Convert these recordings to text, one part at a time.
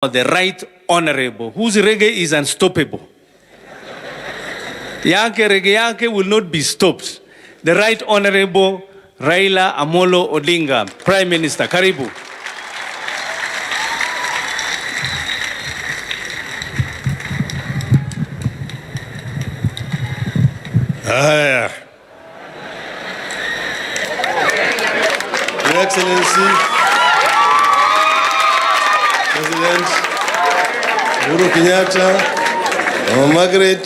The Right Honorable, whose reggae is unstoppable. Reggae yake will not be stopped. The Right Honorable Raila Amolo Odinga, Prime Minister. Karibu. Haya. Your Excellency, President Uhuru Kenyatta, Mama Margaret,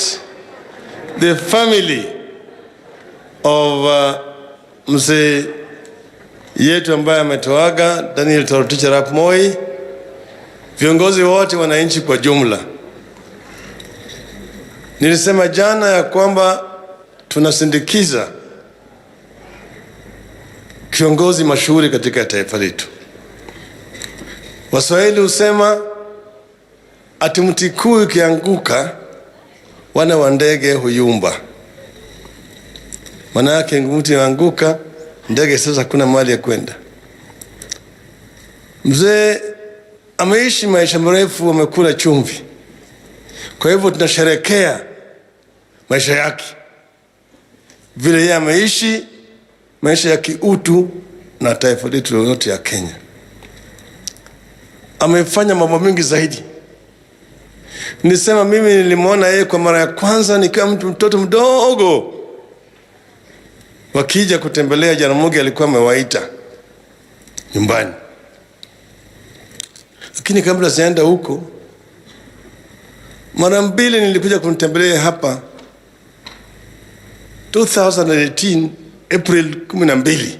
the family of mzee yetu ambaye ametoaga Daniel Toroitich arap Moi, viongozi wote, wananchi kwa jumla. Nilisema jana ya kwamba tunasindikiza kiongozi mashuhuri katika taifa letu. Waswahili husema ati mti kuu ukianguka wana wa ndege huyumba. Maana yake mti ukianguka ndege sasa kuna mahali ya kwenda. Mzee ameishi maisha mrefu, amekula chumvi. Kwa hivyo tunasherehekea maisha yake, vile yeye ameishi maisha ya kiutu na taifa letu lote ya Kenya. Amefanya mambo mengi zaidi. Nisema mimi nilimwona yeye kwa mara ya kwanza nikiwa mtoto mdogo. Wakija kutembelea Jaramogi alikuwa amewaita nyumbani. Lakini kabla sienda huko, mara mbili nilikuja kumtembelea hapa 2018 April 12.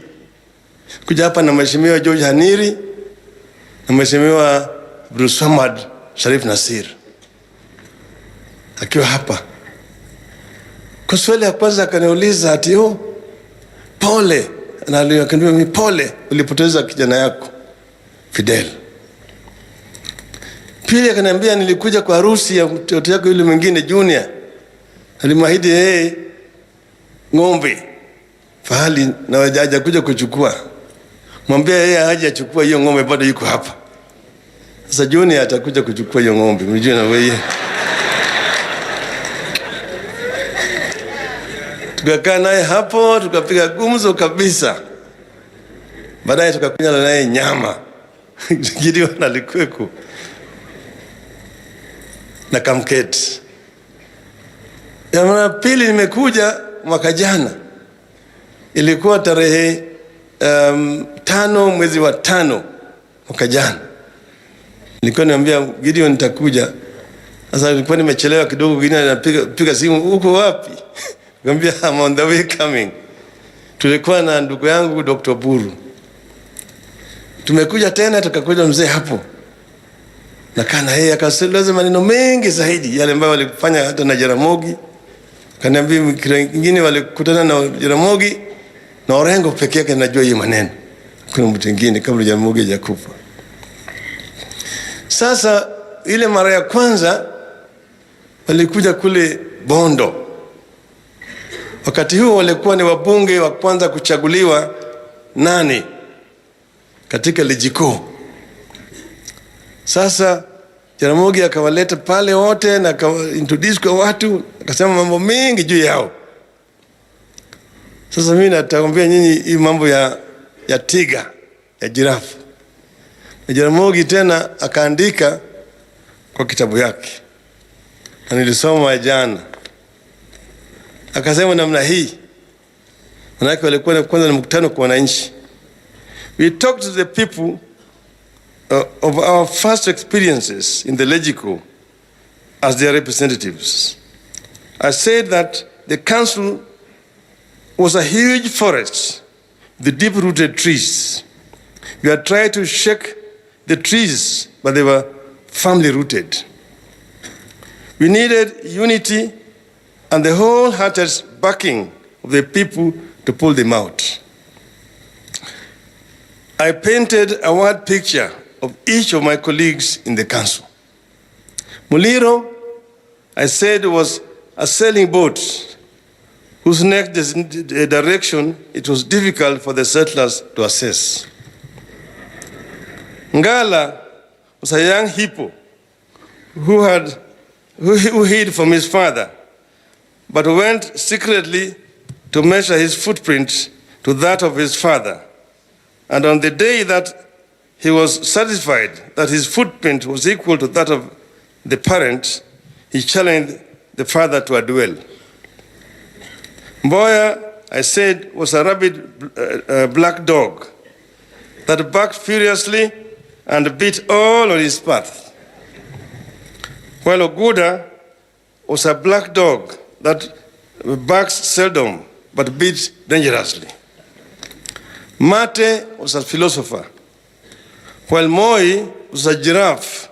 Kuja hapa na Mheshimiwa George Haniri na Mheshimiwa Bruce Hamad Sharif Nasir. Akiwa hapa, kwa swali ya kwanza akaniuliza ati pole, na akaniambia mimi pole ulipoteza kijana yako Fidel. Pili akaniambia nilikuja kwa harusi ya mtoto yako yule mwingine Junior. Alimwahidi yeye ng'ombe fahali na wajaja kuja kuchukua. Mwambie yeye haja achukua hiyo ng'ombe, bado yuko hapa. Sasa Junior atakuja kuchukua hiyo ng'ombe. Mjue na wewe. Tukakaa naye hapo, tukapiga gumzo kabisa. Baadaye tukakunywa naye nyama. Gideon alikuweko na kamketi. Ya mara pili nimekuja mwaka jana. Ilikuwa tarehe 5 mwezi wa 5 mwaka jana. Nilikuwa niambia Gideon nitakuja. Sasa nilikuwa nimechelewa kidogo, Gideon anapiga simu, uko wapi? Nikamwambia I'm on the way coming. Tulikuwa na ndugu yangu Dr. Buru. Tumekuja tena tukakuja mzee hapo. Na kana yeye akaeleza maneno mengi zaidi yale ambayo walifanya hata na Jaramogi. Kaniambia wengine walikutana na Jaramogi na Orengo pekee yake najua hiyo maneno. Kuna mtu mwingine kabla Jaramogi hajakufa. Sasa ile mara ya kwanza walikuja kule Bondo. Wakati huo walikuwa ni wabunge wa kwanza kuchaguliwa 8 katika ligi kuu. Sasa Jaramogi akawaleta pale wote na introduce kwa watu, akasema mambo mengi juu yao. Sasa mimi natakwambia nyinyi hii mambo ya tiga, ya jirafu. Na Jaramogi tena akaandika kwa kitabu yake. Na nilisoma jana. Akasema namna hii. Manake walikuwa kwanza ni mkutano kwa wananchi. We talked to the people of our first experiences in the legislature as their representatives. I said that the council was a huge forest with deep-rooted trees. We had tried to shake the trees, but they were firmly rooted. We needed unity and the wholehearted backing of the people to pull them out. I painted a word picture of each of my colleagues in the council. Muliro, I said, was a sailing boat whose next direction it was difficult for the settlers to assess. Ngala was a young hippo who hid from his father, but went secretly to measure his footprint to that of his father. And on the day that he was satisfied that his footprint was equal to that of the parent, he challenged the father to a duel. Mboya, I said, was a rabid black dog that barked furiously and beat all on his path, while Oguda was a black dog that barks seldom but beats dangerously. Mate was a philosopher, while Moi was a giraffe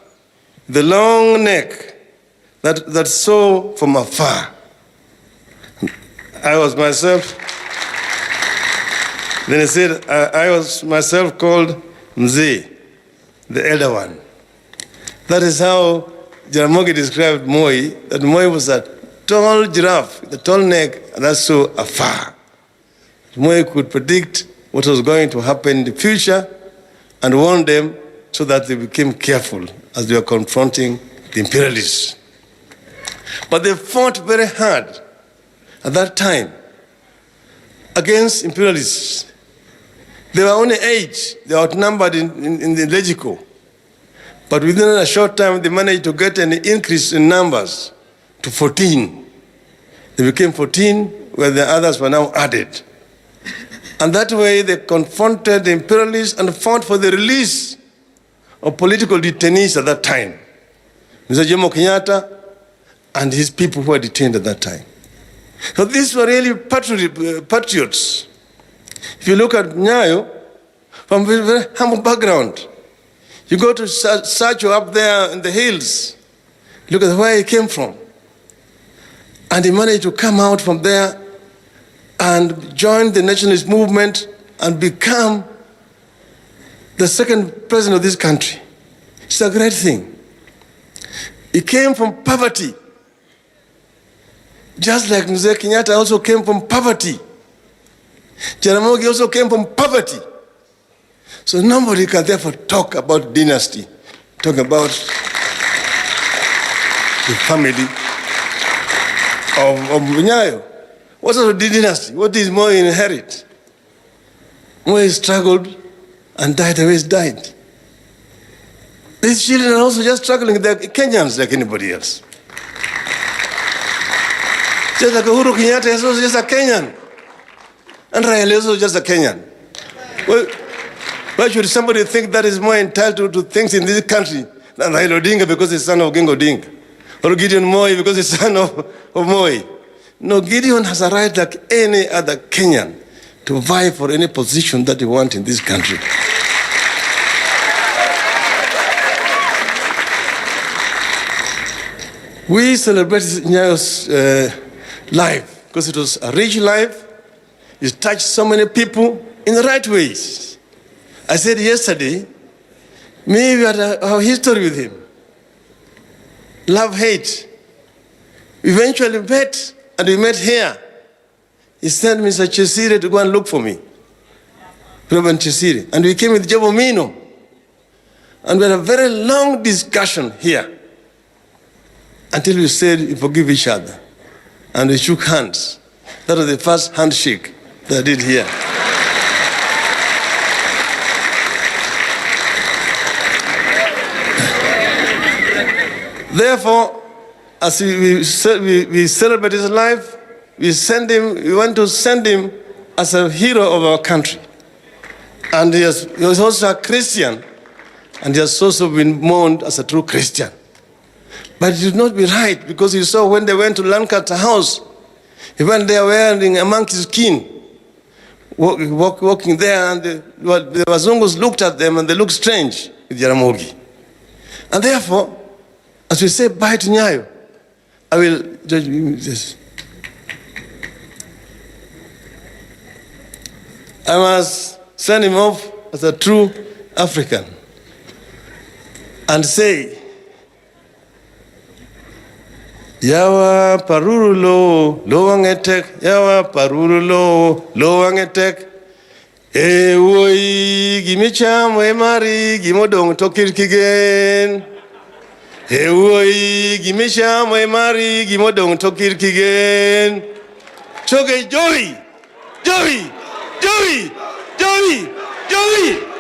with a long neck that saw from afar. I was myself, then he said, I was myself called Mzee, the elder one. That is how Jaramogi described Moi, that Moi was a tall giraffe with a tall neck and that saw afar. Moi could predict what was going to happen in the future and warn them so that they became careful as they were confronting the imperialists. But they fought very hard at that time against imperialists. They were only 8. They were outnumbered in the Legico. But within a short time, they managed to get an increase in numbers to 14. They became 14, where the others were now added. And that way, they confronted the imperialists and fought for the release of political detainees at that time. Mr. Jomo Kenyatta and his people who were detained at that time. So these were really patriots. If you look at Nyayo, from a very humble background, you go to Sacho up there in the hills, look at where he came from. And he managed to come out from there and join the nationalist movement and become the second president of this country. It's a great thing. He came from poverty. Just like Mzee Kenyatta also came from poverty. Jaramogi also came from poverty. So nobody can therefore talk about dynasty, talk about the family of Nyayo. What sort of dynasty? What is Moi inherit? Moi struggled and died the way he died. These children are also just struggling. They're Kenyans like anybody else. Just like Uhuru Kenyatta is also just a Kenyan. And Raila is also just a Kenyan. Well, why should somebody think that is more entitled to things in this country than Raila Odinga because he's son of Oginga Odinga? Or Gideon Moi because he's son of Moi? No, Gideon has a right like any other Kenyan to vie for any position that he wants in this country. We celebrated Nyayo's life because it was a rich life. It touched so many people in the right ways. I said yesterday, me, we had our history with him. Love, hate. We eventually met, and we met here. He sent Mr. Chesire to go and look for me. Reverend Chesire. And we came with Jobo Mino. And we had a very long discussion here until we said we forgive each other. And we shook hands. That was the first handshake that I did here. Therefore, as we celebrate his life, we want to send him as a hero of our country. And he was also a Christian, and he has also been mourned as a true Christian. But it would not be right, because you saw when they went to Lancaster House, he went there wearing a monkey's skin, walking there, and the Wazungus looked at them and they looked strange with Jaramogi. And therefore, as we say bye to Nyayo, I will judge this. I must send him off as a true African and say, Yawa parurulo, lo wangetek, yawa parurulo, lo wangetek. E woi gimicham we mari gimodong tokir kigen. Ewoi gimisha moimari gimodong tokir kigen. Choge Joey. Joey. Joey. Joey. Joey.